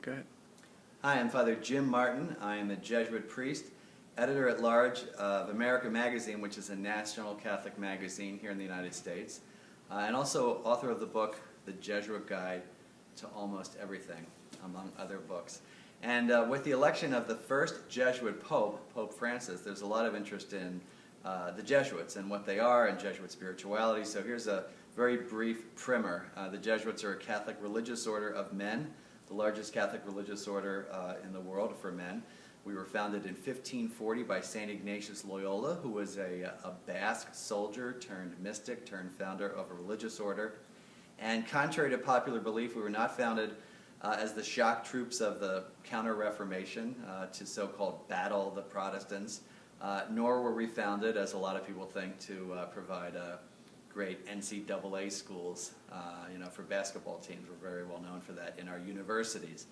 Go ahead. Hi, I'm Father Jim Martin. I am a Jesuit priest, editor-at-large of America Magazine, which is a national Catholic magazine here in the United States, and also author of the book, The Jesuit Guide to Almost Everything, among other books. And with the election of the first Jesuit Pope, Pope Francis, there's a lot of interest in the Jesuits and what they are and Jesuit spirituality. So here's a very brief primer. The Jesuits are a Catholic religious order of men, the largest Catholic religious order in the world for men. We were founded in 1540 by St. Ignatius Loyola, who was a Basque soldier turned mystic turned founder of a religious order. And contrary to popular belief, we were not founded as the shock troops of the Counter-Reformation to so-called battle the Protestants, nor were we founded, as a lot of people think, to provide great NCAA schools, for basketball teams. We're very well known for that in our universities.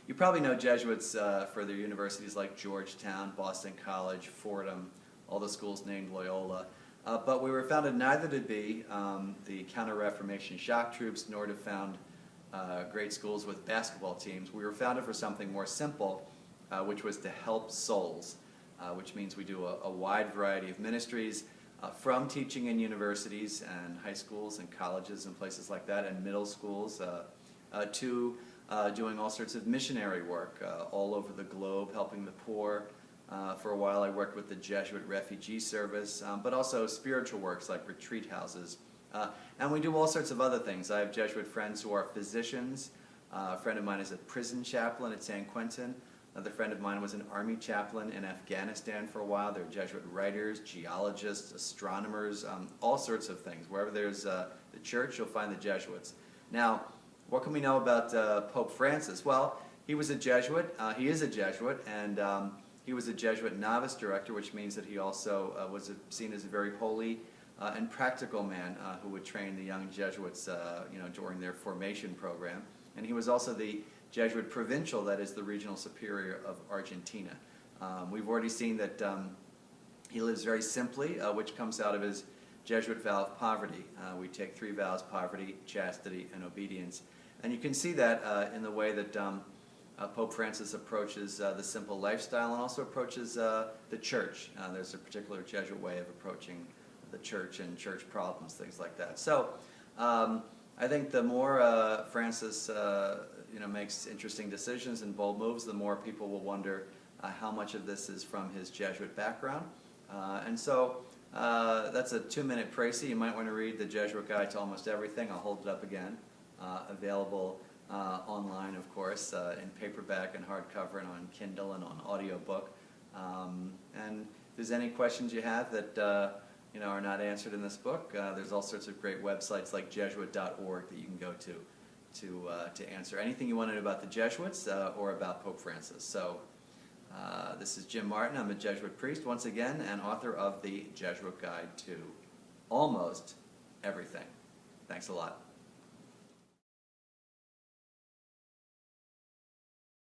You probably know Jesuits for their universities like Georgetown, Boston College, Fordham, all the schools named Loyola. But we were founded neither to be the Counter-Reformation shock troops nor to found great schools with basketball teams. We were founded for something more simple, which was to help souls, which means we do a wide variety of ministries, from teaching in universities and high schools and colleges and places like that, and middle schools, to doing all sorts of missionary work all over the globe, helping the poor. For a while I worked with the Jesuit Refugee Service, but also spiritual works like retreat houses. And we do all sorts of other things. I have Jesuit friends who are physicians. A friend of mine is a prison chaplain at San Quentin. Another friend of mine was an army chaplain in Afghanistan for a while. They're Jesuit writers, geologists, astronomers, all sorts of things. Wherever there's the church, you'll find the Jesuits. Now, what can we know about Pope Francis? Well, he was a Jesuit. He is a Jesuit, and he was a Jesuit novice director, which means that he also was seen as a very holy and practical man who would train the young Jesuits during their formation program. And he was also the Jesuit provincial, that is the regional superior of Argentina. We've already seen that he lives very simply, which comes out of his Jesuit vow of poverty. We take 3 vows: poverty, chastity, and obedience. And you can see that in the way that Pope Francis approaches the simple lifestyle and also approaches the church. There's a particular Jesuit way of approaching the church and church problems, things like that. So I think the more Francis makes interesting decisions and bold moves, the more people will wonder how much of this is from his Jesuit background. And so that's a 2-minute précis. You might want to read the Jesuit Guide to Almost Everything. I'll hold it up again. Available online, of course, in paperback and hardcover and on Kindle and on audiobook. And if there's any questions you have that are not answered in this book, there's all sorts of great websites like Jesuit.org that you can go to answer anything you want to know about the Jesuits or about Pope Francis. So this is Jim Martin. I'm a Jesuit priest, once again, and author of the Jesuit Guide to Almost Everything. Thanks a lot.